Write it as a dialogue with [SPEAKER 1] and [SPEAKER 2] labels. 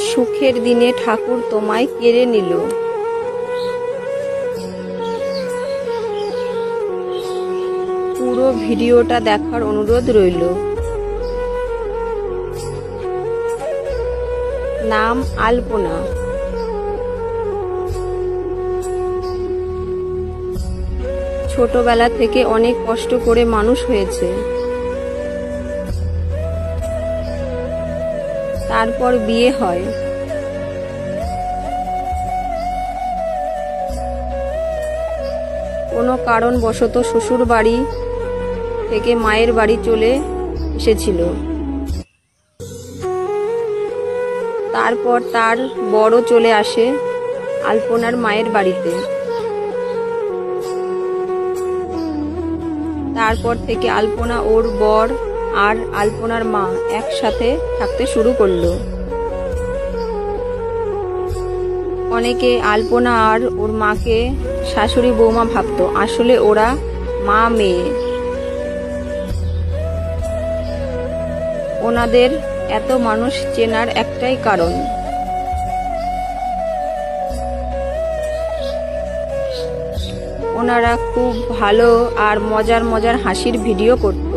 [SPEAKER 1] সুখের দিনে ঠাকুর তোমায় কেড়ে নিল। পুরো ভিডিওটা দেখার অনুরোধ রইল। নাম আলপনা। ছোটবেলা থেকে অনেক কষ্ট করে মানুষ হয়েছে। তারপর বিয়ে হয়। কোনো কারণবশত শ্বশুর বাড়ি থেকে মায়ের বাড়ি চলে এসেছিল। তারপর তার বড় চলে আসে আলপনার মায়ের বাড়িতে। তারপর থেকে আলপনা, ওর বর আর আলপনার মা একসাথে থাকতে শুরু করলো। অনেকে আলপনা আর ওর মাকে শাশুড়ি বৌমা ভাবতো, আসলে ওরা মা মেয়ে। ওনাদের এত মানুষ চেনার একটাই কারণ, ওনারা খুব ভালো আর মজার মজার হাসির ভিডিও করত।